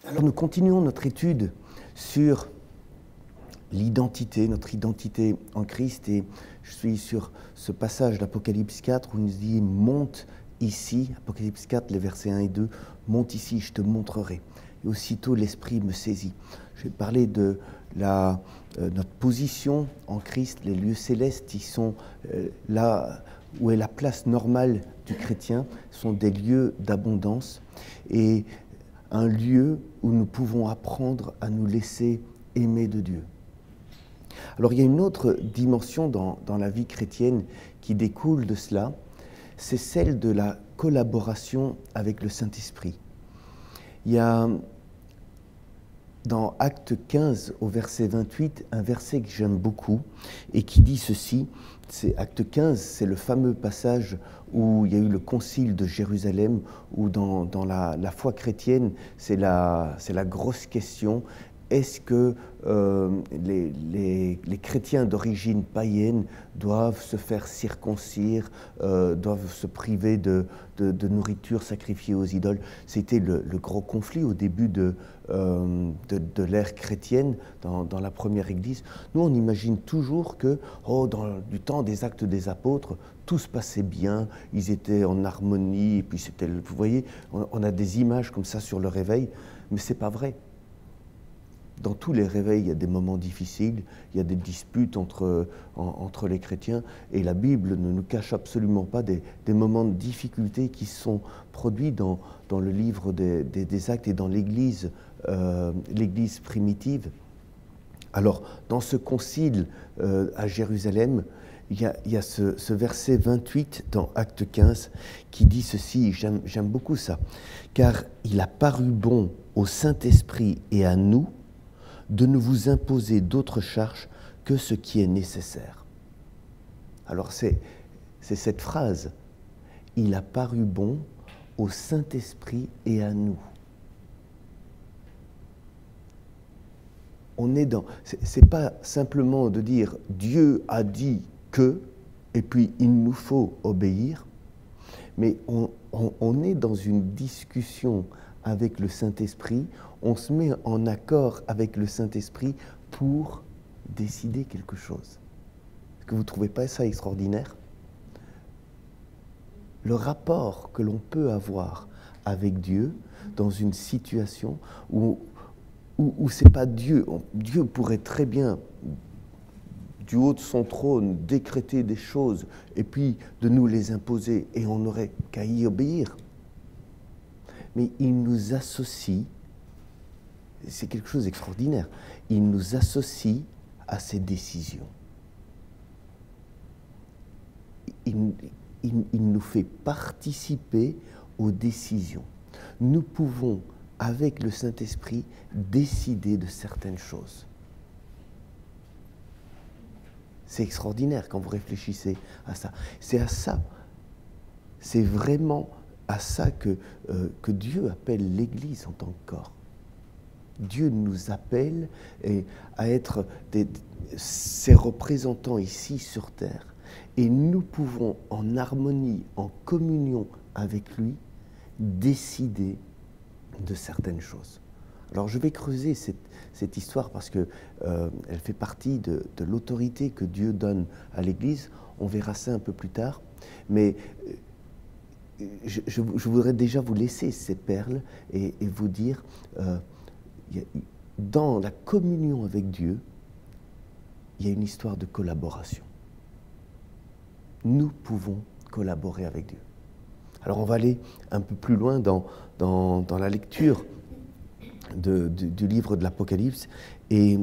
Alors nous continuons notre étude sur l'identité, notre identité en Christ, et je suis sur ce passage d'Apocalypse 4 où il nous dit « Monte ici », Apocalypse 4, les versets 1 et 2, « Monte ici, je te montrerai ». Et aussitôt l'Esprit me saisit. Je vais parler de notre position en Christ, les lieux célestes, qui sont là où est la place normale du chrétien, sont des lieux d'abondance et un lieu où nous pouvons apprendre à nous laisser aimer de Dieu. Alors il y a une autre dimension dans la vie chrétienne qui découle de cela, c'est celle de la collaboration avec le Saint-Esprit. Il y a dans Acte 15 au verset 28 un verset que j'aime beaucoup et qui dit ceci, c'est Acte 15, c'est le fameux passage où il y a eu le concile de Jérusalem, où dans la foi chrétienne, c'est la grosse question. Est-ce que les chrétiens d'origine païenne doivent se faire circoncire, doivent se priver de nourriture sacrifiée aux idoles? C'était le gros conflit au début de l'ère chrétienne dans la première Église. Nous, on imagine toujours que du temps des Actes des Apôtres, tout se passait bien, ils étaient en harmonie, et puis c'était, vous voyez, on a des images comme ça sur le réveil, mais ce n'est pas vrai. Dans tous les réveils, il y a des moments difficiles, il y a des disputes entre les chrétiens, et la Bible ne nous cache absolument pas des moments de difficulté qui sont produits dans le livre des Actes et dans l'Église primitive. Alors, dans ce concile à Jérusalem, il y a ce verset 28 dans Acte 15 qui dit ceci, j'aime beaucoup ça, « Car il a paru bon au Saint-Esprit et à nous de ne vous imposer d'autres charges que ce qui est nécessaire. » Alors c'est cette phrase, « Il a paru bon au Saint-Esprit et à nous ». On est dans, c'est pas simplement de dire « Dieu a dit que » et puis il nous faut obéir, mais on est dans une discussion avec le Saint-Esprit, on se met en accord avec le Saint-Esprit pour décider quelque chose. Est-ce que vous ne trouvez pas ça extraordinaire? Le rapport que l'on peut avoir avec Dieu dans une situation où ce n'est pas Dieu. Dieu pourrait très bien, du haut de son trône, décréter des choses et puis de nous les imposer et on n'aurait qu'à y obéir. Mais il nous associe, c'est quelque chose d'extraordinaire, il nous associe à ses décisions. Il nous fait participer aux décisions. Nous pouvons, avec le Saint-Esprit, décider de certaines choses. C'est extraordinaire quand vous réfléchissez à ça. C'est à ça, c'est vraiment à ça que Dieu appelle l'Église en tant que corps. Dieu nous appelle à être ses représentants ici sur terre. Et nous pouvons, en harmonie, en communion avec lui, décider de certaines choses. Alors je vais creuser cette histoire parce qu'elle fait partie de l'autorité que Dieu donne à l'Église. On verra ça un peu plus tard. Mais je voudrais déjà vous laisser ces perles et vous dire, dans la communion avec Dieu, il y a une histoire de collaboration. Nous pouvons collaborer avec Dieu. Alors on va aller un peu plus loin dans la lecture du livre de l'Apocalypse, et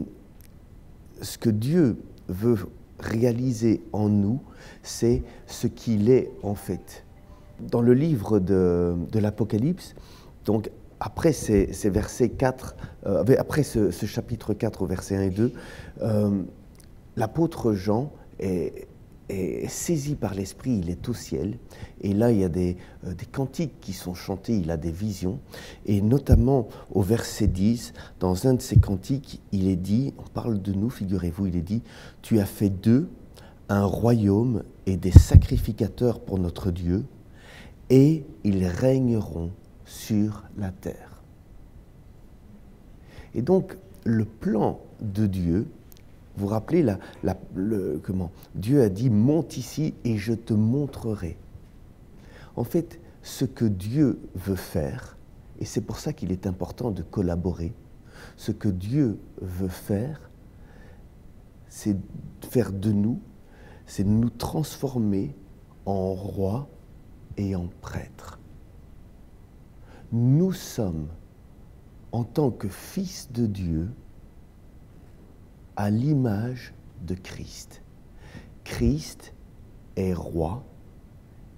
ce que Dieu veut réaliser en nous, c'est ce qu'il est en fait. Dans le livre de l'Apocalypse, donc après ces versets 4, après ce chapitre 4 au verset 1 et 2, l'apôtre Jean est saisi par l'Esprit, il est au ciel, et là il y a des cantiques qui sont chantés, il a des visions, et notamment au verset 10, dans un de ces cantiques, il est dit, on parle de nous, figurez-vous, il est dit « Tu as fait d'eux un royaume et des sacrificateurs pour notre Dieu, et ils régneront sur la terre. » Et donc, le plan de Dieu, vous vous rappelez, comment Dieu a dit « monte ici et je te montrerai ». En fait, ce que Dieu veut faire, et c'est pour ça qu'il est important de collaborer, ce que Dieu veut faire, c'est faire de nous, c'est de nous transformer en rois et en prêtres. Nous sommes, en tant que fils de Dieu, à l'image de Christ. Christ est roi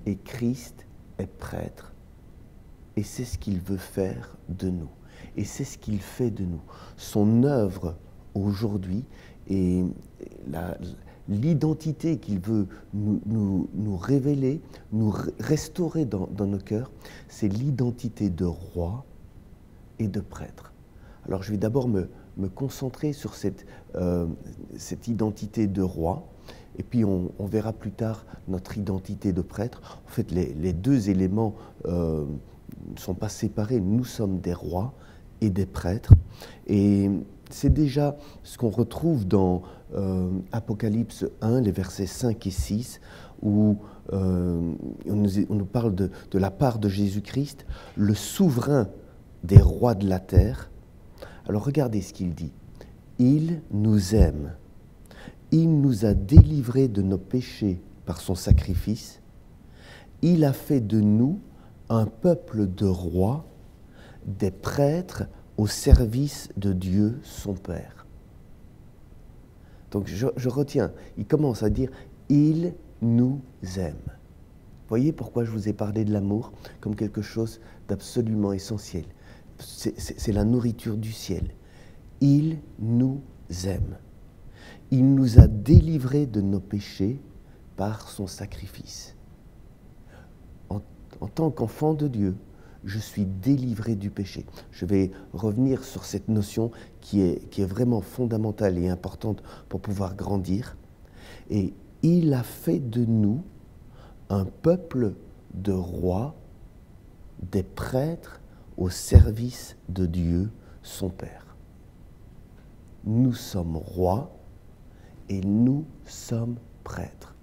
et Christ est prêtre. Et c'est ce qu'il veut faire de nous. Et c'est ce qu'il fait de nous. Son œuvre aujourd'hui et l'identité qu'il veut nous révéler, nous restaurer dans nos cœurs, c'est l'identité de roi et de prêtre. Alors je vais d'abord me concentrer sur cette identité de roi, et puis on verra plus tard notre identité de prêtre. En fait, les deux éléments ne sont pas séparés. Nous sommes des rois et des prêtres. Et c'est déjà ce qu'on retrouve dans Apocalypse 1, les versets 5 et 6, où on nous parle de la part de Jésus-Christ, le souverain des rois de la terre. Alors regardez ce qu'il dit. Il nous aime. Il nous a délivrés de nos péchés par son sacrifice. Il a fait de nous un peuple de rois, des prêtres au service de Dieu, son Père. Donc je retiens, il commence à dire « Il nous aime ». Voyez pourquoi je vous ai parlé de l'amour comme quelque chose d'absolument essentiel. C'est la nourriture du ciel. Il nous aime. Il nous a délivrés de nos péchés par son sacrifice. En tant qu'enfant de Dieu, je suis délivré du péché. Je vais revenir sur cette notion qui est vraiment fondamentale et importante pour pouvoir grandir. Et il a fait de nous un peuple de rois, des prêtres au service de Dieu, son Père. Nous sommes rois et nous sommes prêtres.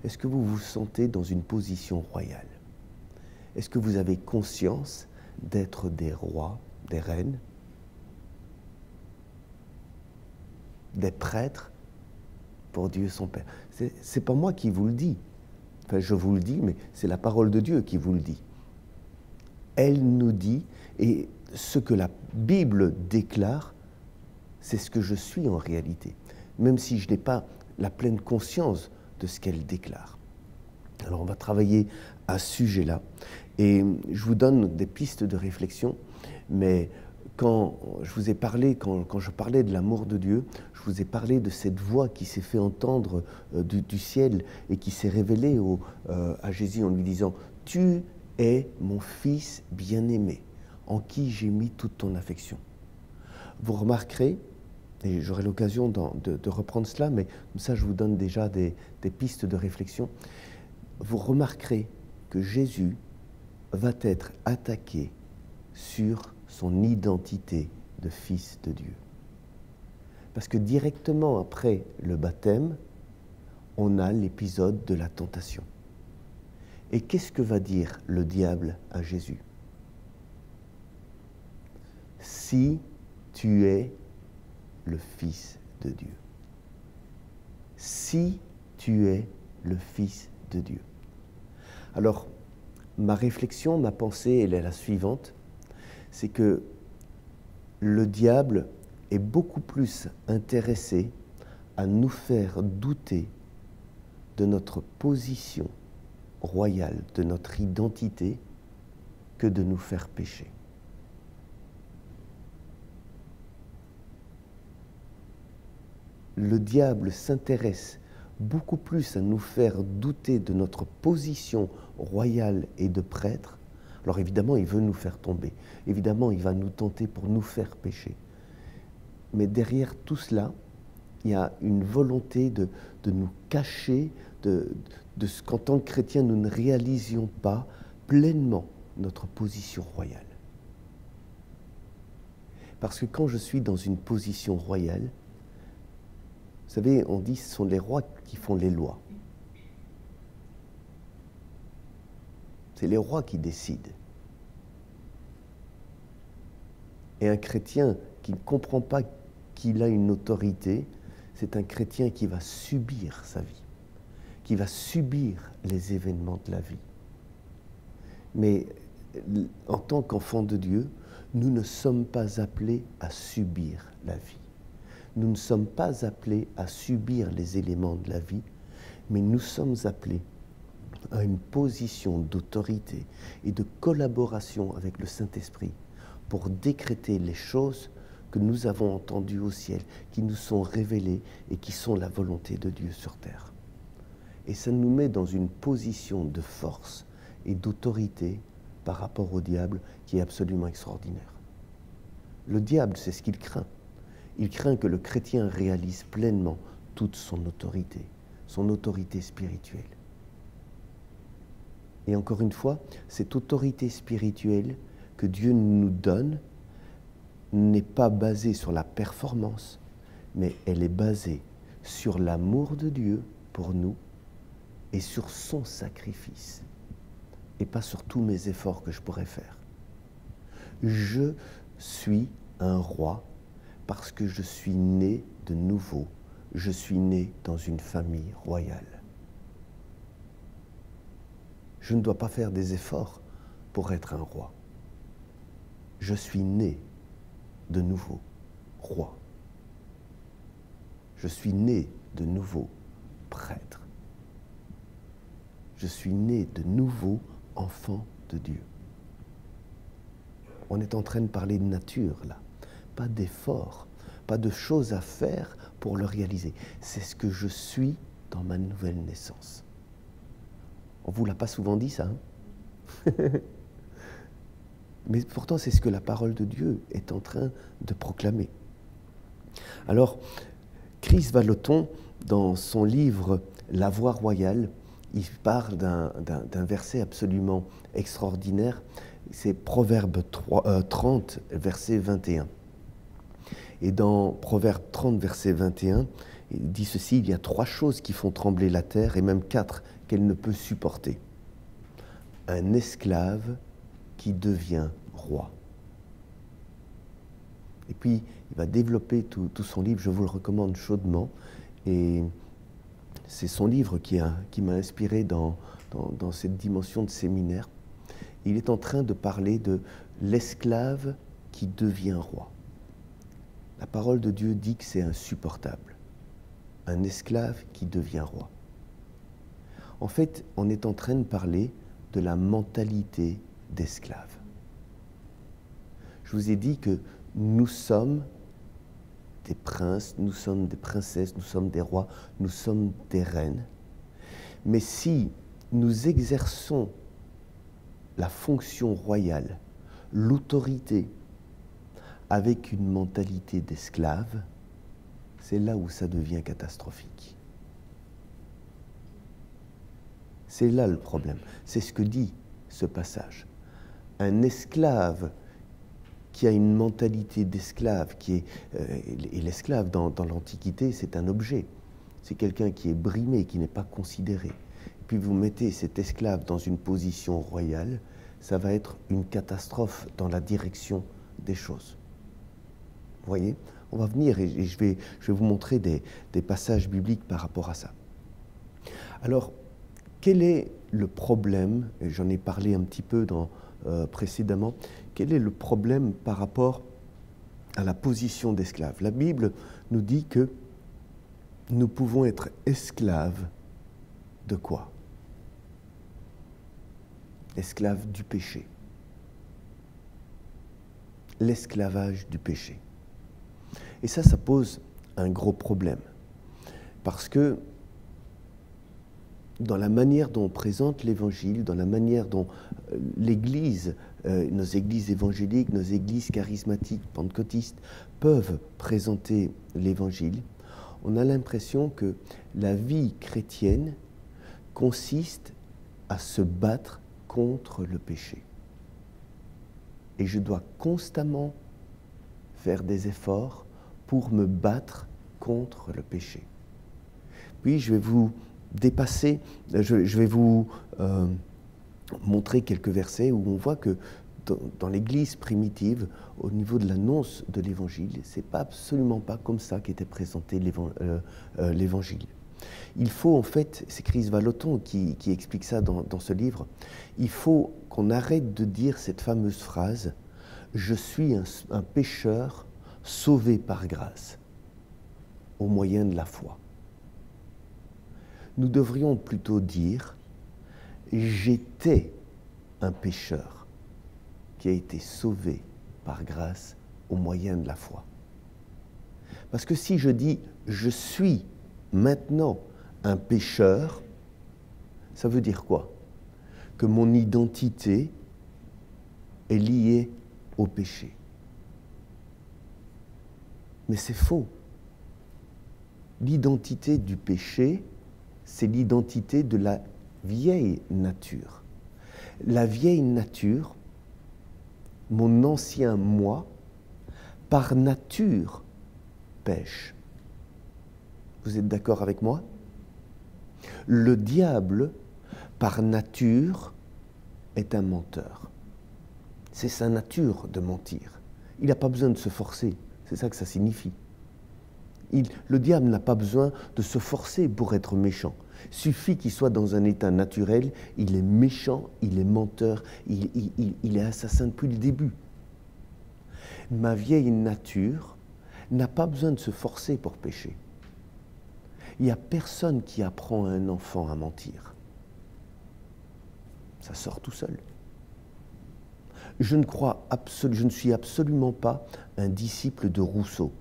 Est-ce que vous vous sentez dans une position royale? Est-ce que vous avez conscience d'être des rois, des reines, des prêtres pour Dieu son Père? C'est pas moi qui vous le dis. Enfin, je vous le dis, mais c'est la parole de Dieu qui vous le dit. Elle nous dit, et ce que la Bible déclare, c'est ce que je suis en réalité, même si je n'ai pas la pleine conscience de ce qu'elle déclare. Alors on va travailler à ce sujet-là, et je vous donne des pistes de réflexion, mais quand je vous ai parlé, quand je parlais de l'amour de Dieu, je vous ai parlé de cette voix qui s'est fait entendre du ciel et qui s'est révélée à Jésus en lui disant « Tu es mon fils bien-aimé, en qui j'ai mis toute ton affection. » Vous remarquerez, et j'aurai l'occasion de reprendre cela, mais comme ça je vous donne déjà des pistes de réflexion, vous remarquerez que Jésus va être attaqué sur son identité de fils de Dieu. Parce que directement après le baptême, on a l'épisode de la tentation. Et qu'est-ce que va dire le diable à Jésus? Si tu es le Fils de Dieu. Si tu es le Fils de Dieu. Alors, ma réflexion, ma pensée, elle est la suivante, c'est que le diable est beaucoup plus intéressé à nous faire douter de notre position royale, de notre identité, que de nous faire pécher. Le diable s'intéresse beaucoup plus à nous faire douter de notre position royale et de prêtre. Alors évidemment, il veut nous faire tomber. Évidemment, il va nous tenter pour nous faire pécher. Mais derrière tout cela, il y a une volonté de nous cacher de ce qu'en tant que chrétiens, nous ne réalisions pas pleinement notre position royale. Parce que quand je suis dans une position royale, vous savez, on dit que ce sont les rois qui font les lois. C'est les rois qui décident. Et un chrétien qui ne comprend pas qu'il a une autorité, c'est un chrétien qui va subir sa vie, qui va subir les événements de la vie. Mais en tant qu'enfants de Dieu, nous ne sommes pas appelés à subir la vie. Nous ne sommes pas appelés à subir les éléments de la vie, mais nous sommes appelés à une position d'autorité et de collaboration avec le Saint-Esprit pour décréter les choses que nous avons entendues au ciel, qui nous sont révélées et qui sont la volonté de Dieu sur terre. Et ça nous met dans une position de force et d'autorité par rapport au diable qui est absolument extraordinaire. Le diable, c'est ce qu'il craint. Il craint que le chrétien réalise pleinement toute son autorité spirituelle. Et encore une fois, cette autorité spirituelle que Dieu nous donne n'est pas basée sur la performance, mais elle est basée sur l'amour de Dieu pour nous et sur son sacrifice, et pas sur tous mes efforts que je pourrais faire. Je suis un roi parce que je suis né de nouveau, je suis né dans une famille royale. Je ne dois pas faire des efforts pour être un roi. Je suis né de nouveau roi. Je suis né de nouveau prêtre. Je suis né de nouveau enfant de Dieu. On est en train de parler de nature, là. Pas d'efforts, pas de choses à faire pour le réaliser. C'est ce que je suis dans ma nouvelle naissance. On ne vous l'a pas souvent dit, ça, hein? Mais pourtant, c'est ce que la parole de Dieu est en train de proclamer. Alors, Chris Vallotton, dans son livre « La voie royale », il parle d'un verset absolument extraordinaire. C'est Proverbe 30, verset 21. Et dans Proverbe 30, verset 21, il dit ceci: « Il y a 3 choses qui font trembler la terre, et même 4 qu'elle ne peut supporter. Un esclave qui devient roi. » Et puis, il va développer tout son livre, je vous le recommande chaudement. Et c'est son livre qui m'a inspiré dans cette dimension de séminaire. Il est en train de parler de l'esclave qui devient roi. La parole de Dieu dit que c'est insupportable. Un esclave qui devient roi. En fait, on est en train de parler de la mentalité d'esclave. Je vous ai dit que nous sommes des princes, nous sommes des princesses, nous sommes des rois, nous sommes des reines. Mais si nous exerçons la fonction royale, l'autorité, avec une mentalité d'esclave, c'est là où ça devient catastrophique. C'est là le problème. C'est ce que dit ce passage. Un esclave qui a une mentalité d'esclave, et l'esclave dans l'Antiquité, c'est un objet. C'est quelqu'un qui est brimé, qui n'est pas considéré. Puis vous mettez cet esclave dans une position royale, ça va être une catastrophe dans la direction des choses. Vous voyez? On va venir et je vais vous montrer des passages bibliques par rapport à ça. Alors, quel est le problème, et j'en ai parlé un petit peu précédemment, quel est le problème par rapport à la position d'esclave? La Bible nous dit que nous pouvons être esclaves de quoi? Esclaves du péché. L'esclavage du péché. Et ça pose un gros problème. Parce que dans la manière dont on présente l'Évangile, dans la manière dont l'Église, nos églises évangéliques, nos églises charismatiques, pentecôtistes, peuvent présenter l'Évangile, on a l'impression que la vie chrétienne consiste à se battre contre le péché. Et je dois constamment faire des efforts pour me battre contre le péché. Puis je vais vous dépasser, je vais vous montrer quelques versets où on voit que dans l'Église primitive, au niveau de l'annonce de l'Évangile, c'est pas absolument pas comme ça qu'était présenté l'Évangile. Il faut en fait, c'est Chris Vallotton qui explique ça dans ce livre, il faut qu'on arrête de dire cette fameuse phrase « Je suis un pécheur sauvé par grâce » au moyen de la foi. Nous devrions plutôt dire « J'étais un pécheur qui a été sauvé par grâce au moyen de la foi ». Parce que si je dis « Je suis maintenant un pécheur », ça veut dire quoi? Que mon identité est liée au péché. Mais c'est faux. L'identité du péché, c'est l'identité de la vieille nature. La vieille nature, mon ancien moi, par nature, pêche. Vous êtes d'accord avec moi? Le diable, par nature, est un menteur. C'est sa nature de mentir. Il n'a pas besoin de se forcer. C'est ça que ça signifie. Le diable n'a pas besoin de se forcer pour être méchant. Il suffit qu'il soit dans un état naturel, il est méchant, il est menteur, il est assassin depuis le début. Ma vieille nature n'a pas besoin de se forcer pour pécher. Il n'y a personne qui apprend à un enfant à mentir. Ça sort tout seul. Je ne suis absolument pas un disciple de Rousseau.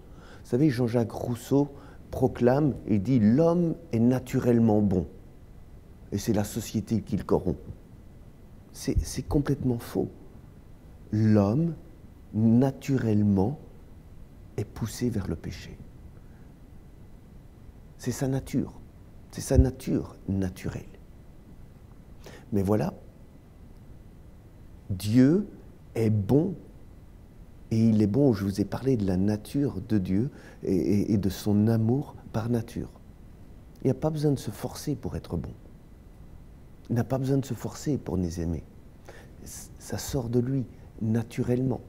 Vous savez, Jean-Jacques Rousseau proclame et dit « L'homme est naturellement bon ». Et c'est la société qui le corrompt. C'est complètement faux. L'homme, naturellement, est poussé vers le péché. C'est sa nature. C'est sa nature naturelle. Mais voilà, Dieu est bon. Et il est bon, je vous ai parlé de la nature de Dieu et de son amour par nature. Il n'y a pas besoin de se forcer pour être bon. Il n'a pas besoin de se forcer pour nous aimer. Ça sort de lui, naturellement.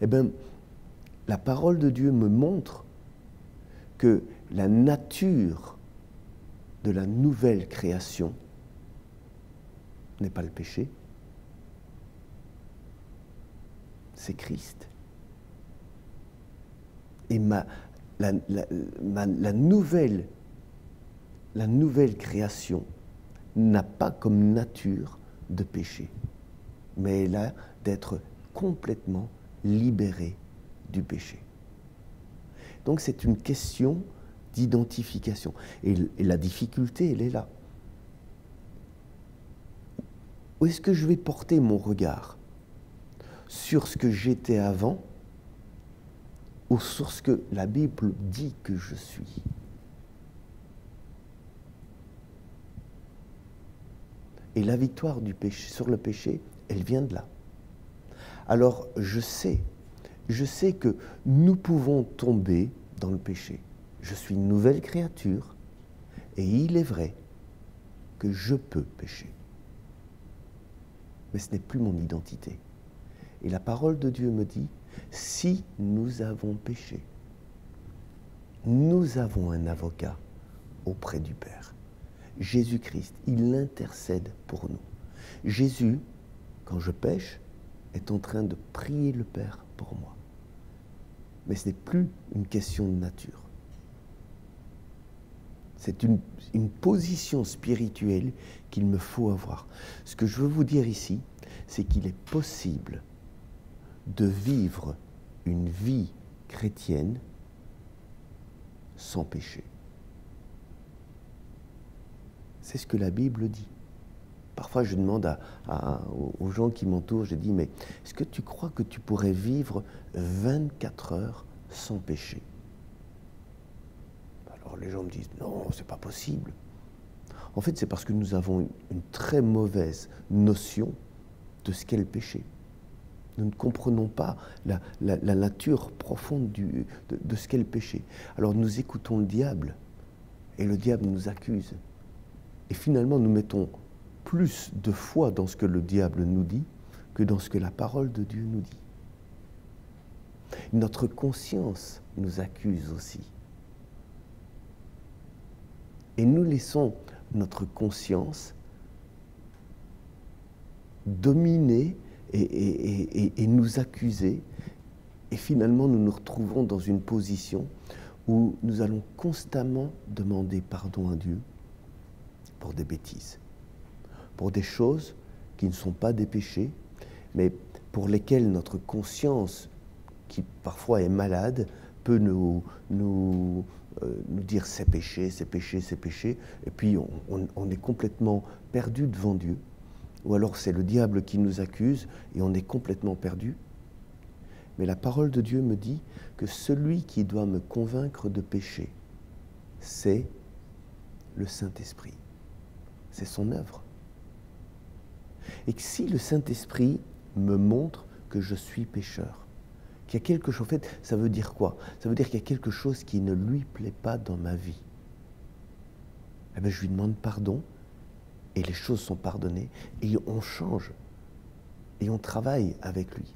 Eh bien, la parole de Dieu me montre que la nature de la nouvelle création n'est pas le péché, c'est Christ. Et la nouvelle création n'a pas comme nature de péché, mais elle a d'être complètement libérée du péché. Donc c'est une question d'identification. Et la difficulté, elle est là. Où est-ce que je vais porter mon regard? Sur ce que j'étais avant ou sur ce que la Bible dit que je suis? Et la victoire du péché, sur le péché, elle vient de là. Alors je sais que nous pouvons tomber dans le péché. Je suis une nouvelle créature et il est vrai que je peux pécher. Mais ce n'est plus mon identité. Et la parole de Dieu me dit, si nous avons péché, nous avons un avocat auprès du Père. Jésus-Christ, il intercède pour nous. Jésus, quand je pêche, est en train de prier le Père pour moi. Mais ce n'est plus une question de nature. C'est une position spirituelle qu'il me faut avoir. Ce que je veux vous dire ici, c'est qu'il est possible de vivre une vie chrétienne sans péché. C'est ce que la Bible dit. Parfois, je demande aux gens qui m'entourent, je dis, mais est-ce que tu crois que tu pourrais vivre 24 heures sans péché? Alors les gens me disent, non, c'est pas possible. En fait, c'est parce que nous avons une très mauvaise notion de ce qu'est le péché. Nous ne comprenons pas la nature profonde de ce qu'est le péché. Alors nous écoutons le diable, et le diable nous accuse. Et finalement, nous mettons plus de foi dans ce que le diable nous dit que dans ce que la parole de Dieu nous dit. Notre conscience nous accuse aussi. Et nous laissons notre conscience dominer et nous accuser. Et finalement, nous nous retrouvons dans une position où nous allons constamment demander pardon à Dieu pour des bêtises, pour des choses qui ne sont pas des péchés, mais pour lesquelles notre conscience, qui parfois est malade, peut nous dire c'est péché, c'est péché, c'est péché, et puis on est complètement perdu devant Dieu. Ou alors c'est le diable qui nous accuse et on est complètement perdu. Mais la parole de Dieu me dit que celui qui doit me convaincre de péché, c'est le Saint-Esprit. C'est son œuvre. Et que si le Saint-Esprit me montre que je suis pécheur, qu'il y a quelque chose, en fait, ça veut dire quoi? Ça veut dire qu'il y a quelque chose qui ne lui plaît pas dans ma vie. Eh bien, je lui demande pardon, et les choses sont pardonnées, et on change, et on travaille avec lui.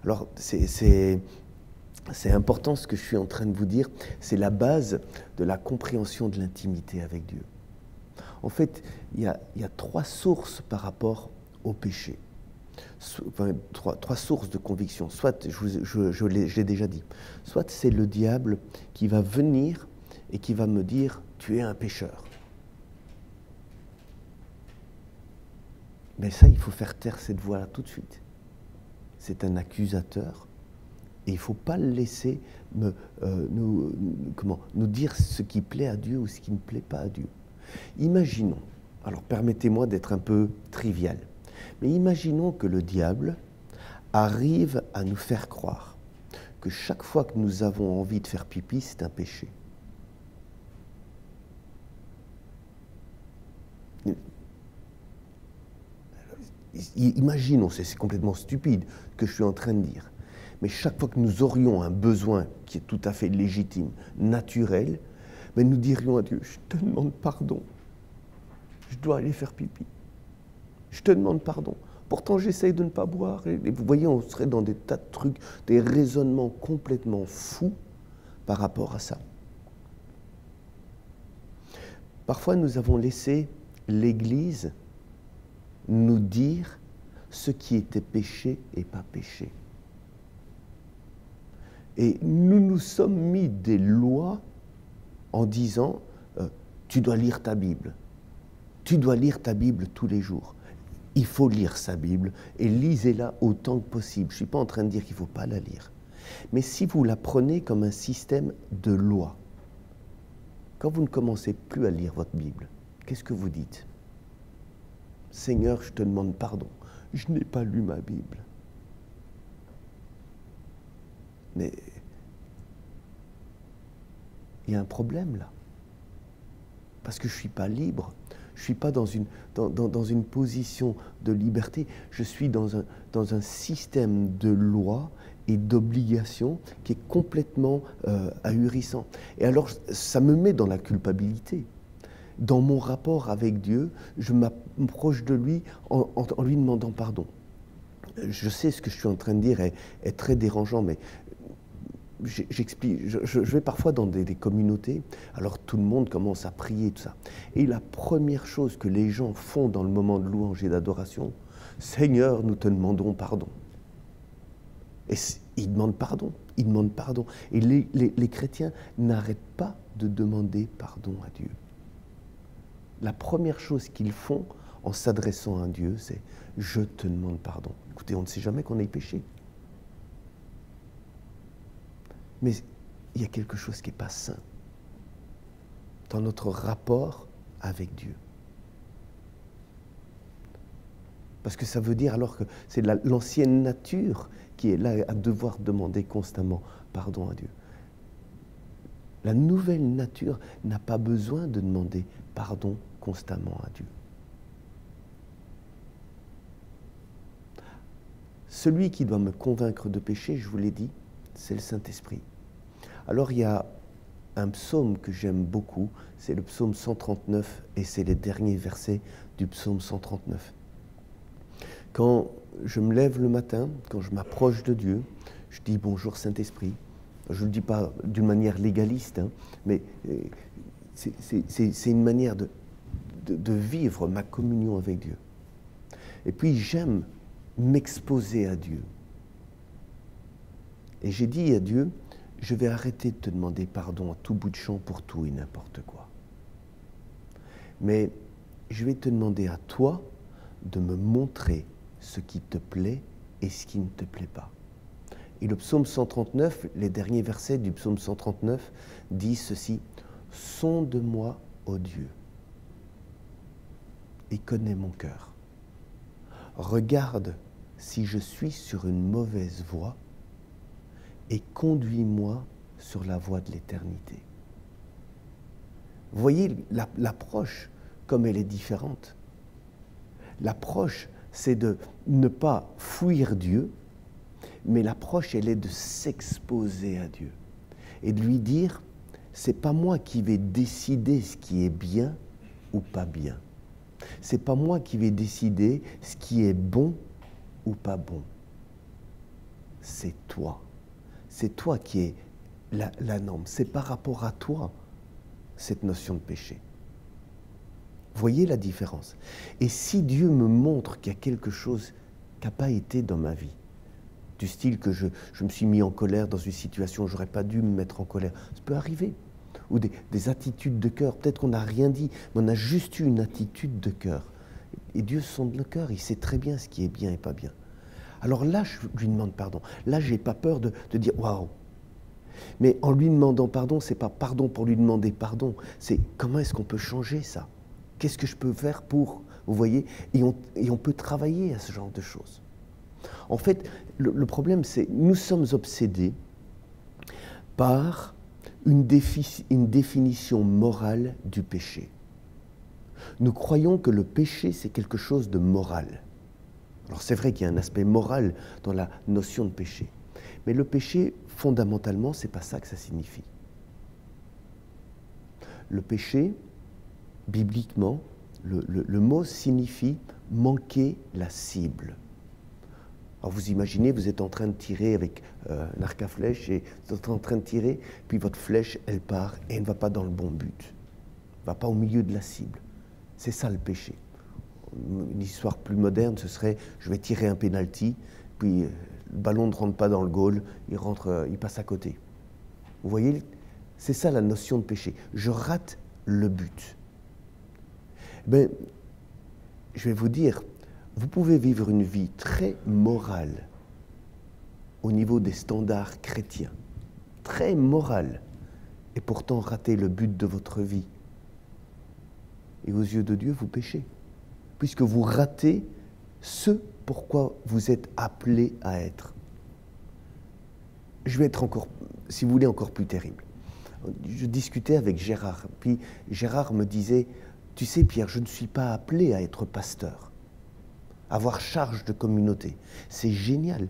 Alors, c'est important ce que je suis en train de vous dire, c'est la base de la compréhension de l'intimité avec Dieu. En fait, il y a 3 sources par rapport au péché. Enfin, trois sources de conviction. Soit, je l'ai déjà dit, soit c'est le diable qui va venir et qui va me dire « tu es un pécheur ». Mais ça, il faut faire taire cette voix-là tout de suite. C'est un accusateur et il ne faut pas le laisser nous dire ce qui plaît à Dieu ou ce qui ne plaît pas à Dieu. Imaginons, alors permettez-moi d'être un peu trivial, mais imaginons que le diable arrive à nous faire croire que chaque fois que nous avons envie de faire pipi, c'est un péché. Imaginons, c'est complètement stupide que je suis en train de dire, mais chaque fois que nous aurions un besoin qui est tout à fait légitime, naturel, mais nous dirions à Dieu, je te demande pardon, je dois aller faire pipi, je te demande pardon. Pourtant, j'essaye de ne pas boire. Et vous voyez, on serait dans des tas de trucs, des raisonnements complètement fous par rapport à ça. Parfois, nous avons laissé l'Église nous dire ce qui était péché et pas péché. Et nous nous sommes mis des lois en disant tu dois lire ta Bible. Tu dois lire ta Bible tous les jours. Il faut lire sa Bible et lisez-la autant que possible. Je ne suis pas en train de dire qu'il ne faut pas la lire. Mais si vous la prenez comme un système de loi, quand vous ne commencez plus à lire votre Bible, qu'est-ce que vous dites? Seigneur, je te demande pardon. Je n'ai pas lu ma Bible. Mais il y a un problème là. Parce que je ne suis pas libre. Je ne suis pas dans une position de liberté. Je suis dans un système de loi et d'obligation qui est complètement ahurissant. Et alors, ça me met dans la culpabilité. Dans mon rapport avec Dieu, je m'approche de lui en lui demandant pardon. Je sais ce que je suis en train de dire est très dérangeant, mais j'explique. Je vais parfois dans des communautés, alors tout le monde commence à prier, tout ça. Et la première chose que les gens font dans le moment de louange et d'adoration, Seigneur, nous te demandons pardon. Et ils demandent pardon, ils demandent pardon. Et les chrétiens n'arrêtent pas de demander pardon à Dieu. La première chose qu'ils font en s'adressant à Dieu, c'est « je te demande pardon ». Écoutez, on ne sait jamais qu'on ait péché. Mais il y a quelque chose qui n'est pas sain dans notre rapport avec Dieu. Parce que ça veut dire alors que c'est l'ancienne nature qui est là à devoir demander constamment pardon à Dieu. La nouvelle nature n'a pas besoin de demander pardon constamment à Dieu. celui qui doit me convaincre de péché, je vous l'ai dit, c'est le Saint-Esprit. Alors il y a un psaume que j'aime beaucoup, c'est le psaume 139 et c'est les derniers versets du psaume 139. Quand je me lève le matin, quand je m'approche de Dieu, je dis bonjour Saint-Esprit. Je ne le dis pas d'une manière légaliste, hein, mais c'est une manière de vivre ma communion avec Dieu. Et puis j'aime m'exposer à Dieu. Et j'ai dit à Dieu, je vais arrêter de te demander pardon à tout bout de champ pour tout et n'importe quoi. Mais je vais te demander à toi de me montrer ce qui te plaît et ce qui ne te plaît pas. Et le psaume 139, les derniers versets du psaume 139 disent ceci, « Sonde-moi, ô Dieu, et connais mon cœur. Regarde si je suis sur une mauvaise voie et conduis-moi sur la voie de l'éternité. » Vous voyez l'approche, comme elle est différente. L'approche, c'est de ne pas fuir Dieu, mais l'approche, elle est de s'exposer à Dieu et de lui dire, c'est pas moi qui vais décider ce qui est bien ou pas bien. C'est pas moi qui vais décider ce qui est bon ou pas bon. C'est toi. C'est toi qui es la norme. C'est par rapport à toi, cette notion de péché. Voyez la différence. Et si Dieu me montre qu'il y a quelque chose qui n'a pas été dans ma vie, du style que je me suis mis en colère dans une situation où je n'aurais pas dû me mettre en colère, ça peut arriver. Ou des attitudes de cœur, peut-être qu'on n'a rien dit, mais on a juste eu une attitude de cœur. Et Dieu sonde le cœur, il sait très bien ce qui est bien et pas bien. Alors là, je lui demande pardon. Là, je n'ai pas peur de dire « waouh ». Mais en lui demandant pardon, ce n'est pas pardon pour lui demander pardon, c'est comment est-ce qu'on peut changer ça? Qu'est-ce que je peux faire pour, vous voyez, et on peut travailler à ce genre de choses. En fait, le problème, c'est nous sommes obsédés par une définition morale du péché. Nous croyons que le péché, c'est quelque chose de moral. Alors c'est vrai qu'il y a un aspect moral dans la notion de péché. Mais le péché, fondamentalement, ce n'est pas ça que ça signifie. Le péché, bibliquement, le mot signifie manquer la cible. Alors vous imaginez, vous êtes en train de tirer avec un arc à flèche et vous êtes en train de tirer, puis votre flèche, elle part et elle ne va pas dans le bon but. Elle ne va pas au milieu de la cible. C'est ça le péché. Une histoire plus moderne, ce serait, je vais tirer un penalty, puis le ballon ne rentre pas dans le goal, il passe à côté. Vous voyez, c'est ça la notion de péché. Je rate le but. Ben, je vais vous dire, vous pouvez vivre une vie très morale au niveau des standards chrétiens, très morale, et pourtant rater le but de votre vie. Et aux yeux de Dieu, vous péchez, puisque vous ratez ce pourquoi vous êtes appelé à être. Je vais être encore, si vous voulez, encore plus terrible. Je discutais avec Gérard, puis Gérard me disait, tu sais Pierre, je ne suis pas appelé à être pasteur, avoir charge de communauté. C'est génial.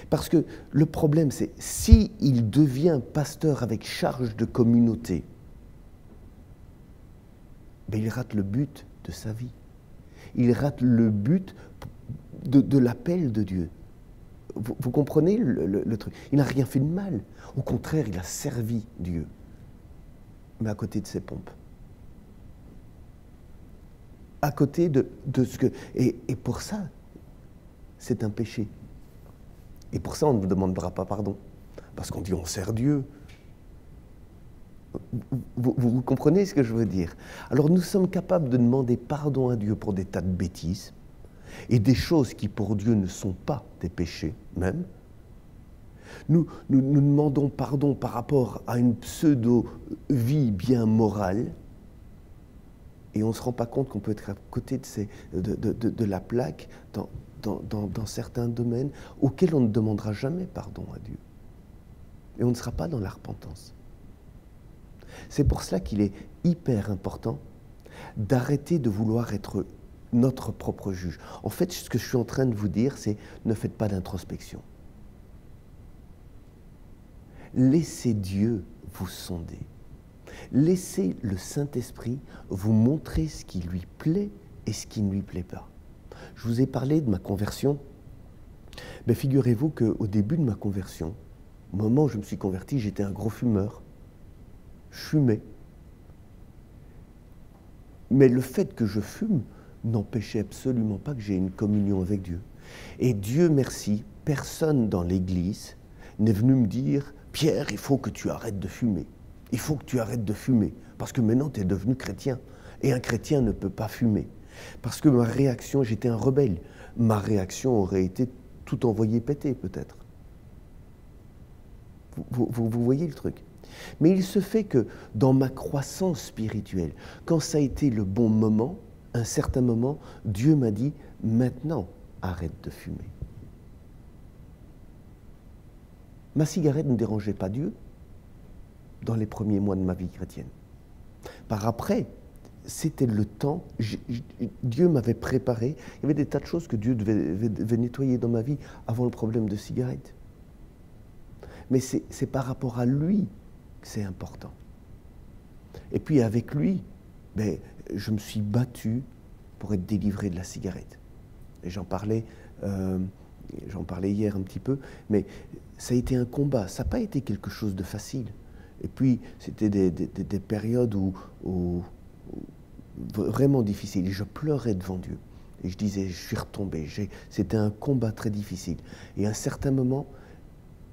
Parce que le problème, c'est s'il devient pasteur avec charge de communauté, ben il rate le but de sa vie. Il rate le but de l'appel de Dieu. Vous comprenez le truc? Il n'a rien fait de mal. Au contraire, il a servi Dieu. Mais à côté de ses pompes. À côté de ce que... Et pour ça, c'est un péché. Et pour ça, on ne demandera pas pardon. Parce qu'on dit on sert Dieu. Vous comprenez ce que je veux dire? Alors nous sommes capables de demander pardon à Dieu pour des tas de bêtises et des choses qui pour Dieu ne sont pas des péchés même. Nous demandons pardon par rapport à une pseudo-vie bien morale et on ne se rend pas compte qu'on peut être à côté de la plaque dans certains domaines auxquels on ne demandera jamais pardon à Dieu. Et on ne sera pas dans la repentance. C'est pour cela qu'il est hyper important d'arrêter de vouloir être notre propre juge. En fait, ce que je suis en train de vous dire, c'est ne faites pas d'introspection. Laissez Dieu vous sonder. Laissez le Saint-Esprit vous montrer ce qui lui plaît et ce qui ne lui plaît pas. Je vous ai parlé de ma conversion. Mais figurez-vous qu'au début de ma conversion, au moment où je me suis converti, j'étais un gros fumeur. Je fumais. Mais le fait que je fume n'empêchait absolument pas que j'ai une communion avec Dieu. Et Dieu merci, personne dans l'Église n'est venu me dire « Pierre, il faut que tu arrêtes de fumer. Il faut que tu arrêtes de fumer, parce que maintenant tu es devenu chrétien. Et un chrétien ne peut pas fumer. » Parce que ma réaction, j'étais un rebelle. Ma réaction aurait été tout envoyer péter, peut-être. Vous voyez le truc? Mais il se fait que dans ma croissance spirituelle, quand ça a été le bon moment, un certain moment, Dieu m'a dit « Maintenant, arrête de fumer. » Ma cigarette ne dérangeait pas Dieu dans les premiers mois de ma vie chrétienne. Par après, c'était le temps, Dieu m'avait préparé, il y avait des tas de choses que Dieu devait nettoyer dans ma vie avant le problème de cigarette. Mais c'est par rapport à lui que c'est important. Et puis avec lui, je me suis battu pour être délivré de la cigarette. Et j'en parlais hier un petit peu, mais ça a été un combat, ça n'a pas été quelque chose de facile. Et puis c'était des périodes où vraiment difficiles, et je pleurais devant Dieu. Et je disais, je suis retombé, c'était un combat très difficile. Et à un certain moment,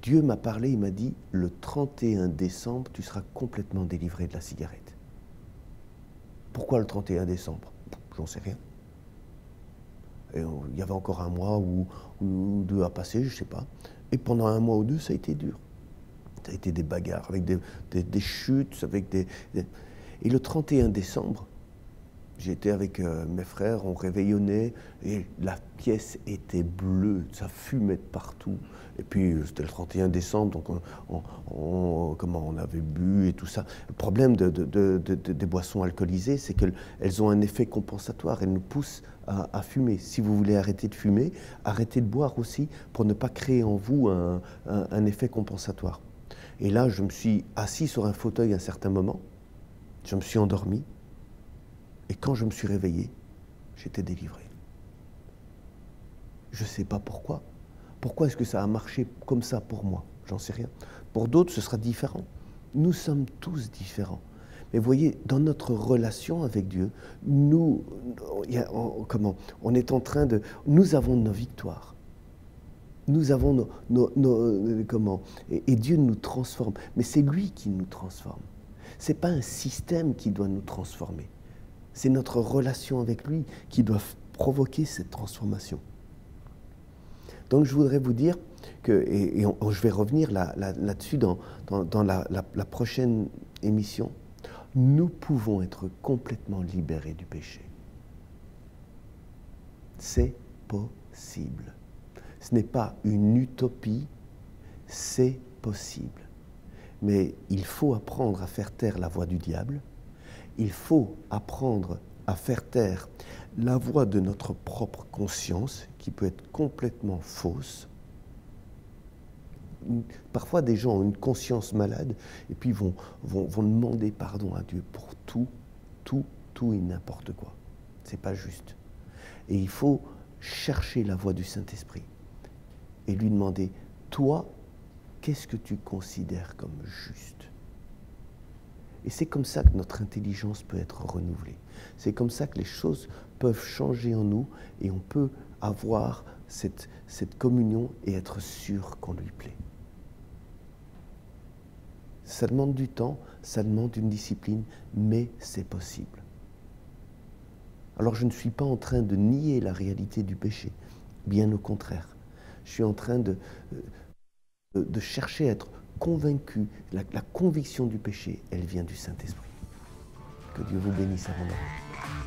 Dieu m'a parlé, il m'a dit, le 31 décembre, tu seras complètement délivré de la cigarette. Pourquoi le 31 décembre? J'en sais rien. Et il y avait encore un mois ou deux à passer, je ne sais pas. Et pendant un mois ou deux, ça a été dur. Ça a été des bagarres, avec des chutes, avec des... Et le 31 décembre, j'étais avec mes frères, on réveillonnait, et la pièce était bleue, ça fumait de partout. Et puis, c'était le 31 décembre, donc on avait bu et tout ça. Le problème des boissons alcoolisées, c'est qu'elles ont un effet compensatoire, elles nous poussent à fumer. Si vous voulez arrêter de fumer, arrêtez de boire aussi, pour ne pas créer en vous un effet compensatoire. Et là, je me suis assis sur un fauteuil à un certain moment, je me suis endormi, et quand je me suis réveillé, j'étais délivré. Je ne sais pas pourquoi. Pourquoi est-ce que ça a marché comme ça pour moi? J'en sais rien. Pour d'autres, ce sera différent. Nous sommes tous différents. Mais vous voyez, dans notre relation avec Dieu, on est en train de... Nous avons nos victoires. Nous avons et Dieu nous transforme. Mais c'est lui qui nous transforme. Ce n'est pas un système qui doit nous transformer. C'est notre relation avec lui qui doit provoquer cette transformation. Donc je voudrais vous dire que, je vais revenir là-dessus dans la prochaine émission, nous pouvons être complètement libérés du péché. C'est possible. Ce n'est pas une utopie, c'est possible. Mais il faut apprendre à faire taire la voix du diable. Il faut apprendre à faire taire la voix de notre propre conscience, qui peut être complètement fausse. Parfois, des gens ont une conscience malade et puis vont demander pardon à Dieu pour tout et n'importe quoi. C'est pas juste. Et il faut chercher la voix du Saint-Esprit et lui demander, toi, qu'est-ce que tu considères comme juste? Et c'est comme ça que notre intelligence peut être renouvelée. C'est comme ça que les choses peuvent changer en nous et on peut avoir cette communion et être sûr qu'on lui plaît. Ça demande du temps, ça demande une discipline, mais c'est possible. Alors je ne suis pas en train de nier la réalité du péché, bien au contraire. Je suis en train de chercher à être convaincu. La conviction du péché, elle vient du Saint-Esprit. Que Dieu vous bénisse abondamment.